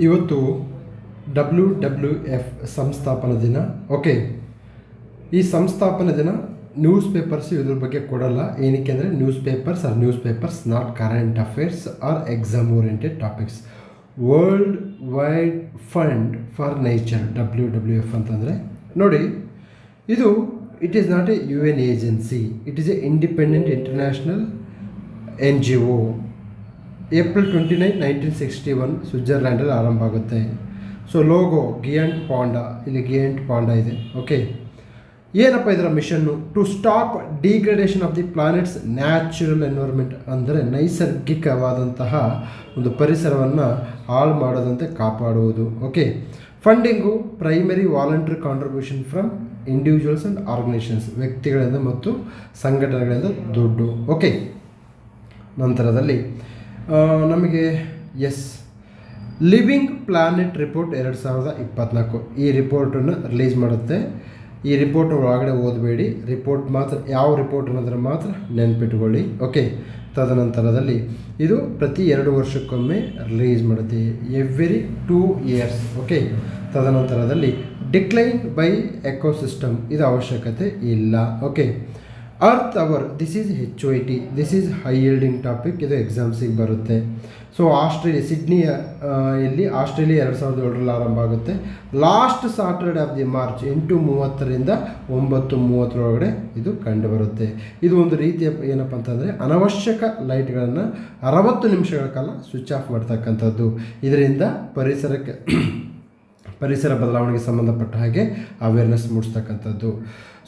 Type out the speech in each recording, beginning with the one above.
ಇವತ್ತು WWF ಸಂಸ್ಥಾಪನಾ ದಿನ. ಓಕೆ, ಈ ಸಂಸ್ಥಾಪನಾ ದಿನ ನ್ಯೂಸ್ ಪೇಪರ್ಸ್ ಇದ್ರ ಬಗ್ಗೆ ಕೊಡಲ್ಲ. ಏನಕ್ಕೆ ಅಂದರೆ news papers not current affairs are exam oriented topics. World wide fund for nature WWF ಅಂತಂದರೆ ನೋಡಿ, ಇದು it is not a UN agency, it is a independent international NGO. April 29, 1961 ಸ್ವಿಟ್ಜರ್ಲ್ಯಾಂಡಲ್ಲಿ ಆರಂಭ ಆಗುತ್ತೆ. ಸೊ ಲೋಗೋ ಗಿಯಾಂಟ್ ಪಾಂಡಾ, ಇಲ್ಲಿ ಗಿಯಾಂಟ್ panda ಇದೆ. Okay, ಏನಪ್ಪ ಇದರ mission? To stop degradation of the planet's natural environment, ಅಂದರೆ ನೈಸರ್ಗಿಕವಾದಂತಹ ಒಂದು ಪರಿಸರವನ್ನು ಹಾಳು ಮಾಡದಂತೆ ಕಾಪಾಡುವುದು. Okay, funding primary voluntary contribution from individuals and organisations, ವ್ಯಕ್ತಿಗಳಿಂದ ಮತ್ತು ಸಂಘಟನೆಗಳಿಂದ ದುಡ್ಡು. ಓಕೆ, ನಂತರದಲ್ಲಿ ನಮಗೆ ಲಿವಿಂಗ್ ಪ್ಲಾನೆಟ್ ರಿಪೋರ್ಟ್ 2024 ಈ ರಿಪೋರ್ಟನ್ನು ರಿಲೀಸ್ ಮಾಡುತ್ತೆ. ಈ ರಿಪೋರ್ಟ್ ಒಳಗಡೆ ಓದಬೇಡಿ, ರಿಪೋರ್ಟ್ ಮಾತ್ರ, ಯಾವ ರಿಪೋರ್ಟ್ ಅನ್ನೋದ್ರ ಮಾತ್ರ ನೆನ್ಪಿಟ್ಕೊಳ್ಳಿ. ಓಕೆ, ತದನಂತರದಲ್ಲಿ ಇದು ಪ್ರತಿ 2 ವರ್ಷಕ್ಕೊಮ್ಮೆ ರಿಲೀಸ್ ಮಾಡುತ್ತೆ, ಎವ್ರಿ 2 years. ಓಕೆ, ತದನಂತರದಲ್ಲಿ ಡಿಕ್ಲೈನ್ ಬೈ ಎಕೋಸಿಸ್ಟಮ್, ಇದು ಅವಶ್ಯಕತೆ ಇಲ್ಲ. Okay, earth hour, this is HOIT, this is high yielding topic, ಇದು ಎಕ್ಸಾಮ್ಸಿಗೆ ಬರುತ್ತೆ. ಸೊ ಸಿಡ್ನಿಯ ಇಲ್ಲಿ ಆಸ್ಟ್ರೇಲಿಯಾ 2007 ಆರಂಭ ಆಗುತ್ತೆ. Last Saturday of the March 8:30ರಿಂದ 9:30 ಒಳಗಡೆ ಇದು ಕಂಡು ಬರುತ್ತೆ. ಇದು ಒಂದು ರೀತಿಯ ಏನಪ್ಪ ಅಂತಂದರೆ ಅನವಶ್ಯಕ ಲೈಟ್ಗಳನ್ನು 60 ನಿಮಿಷಗಳ ಕಾಲ ಸ್ವಿಚ್ ಆಫ್ ಮಾಡ್ತಕ್ಕಂಥದ್ದು. ಇದರಿಂದ ಪರಿಸರ ಬದಲಾವಣೆಗೆ ಸಂಬಂಧಪಟ್ಟ ಹಾಗೆ ಅವೇರ್ನೆಸ್ ಮೂಡಿಸ್ತಕ್ಕಂಥದ್ದು.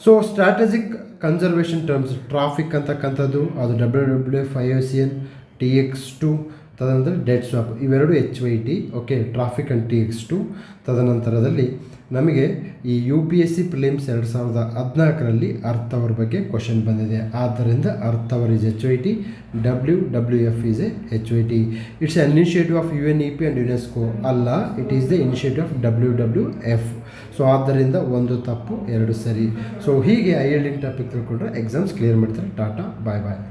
So strategic conservation terms, traffic ಅಂತಕ್ಕಂಥದ್ದು ಅದು WWF, IUCN, TX2, ತದನಂತರ ಡೆಡ್ ಸ್ವಾಪ್, ಇವೆರಡು HOIT. Okay, traffic and TX2. ತದನಂತರದಲ್ಲಿ ನಮಗೆ ಈ UPSC ಪ್ರಿಲಿಮ್ಸ್ 2014ರಲ್ಲಿ ಅರ್ತ್ ಅವರ್ ಬಗ್ಗೆ ಕ್ವಶನ್ ಬಂದಿದೆ. ಆದ್ದರಿಂದ earth hour is HOIT, WWF is a HOIT. It's an initiative of UNEP and UNESCO ಅಲ್ಲ, it is the initiative of WWF. So ಆದ್ದರಿಂದ ಒಂದು ತಪ್ಪು, 2 ಸರಿ. ಸೊ ಹೀಗೆ ILD ಟಾಪಿಕ್ ತಿಳ್ಕೊಂಡ್ರೆ ಎಕ್ಸಾಮ್ಸ್ ಕ್ಲಿಯರ್ ಮಾಡ್ತಾರೆ. ಟಾಟಾ, ಬಾಯ್ ಬಾಯ್.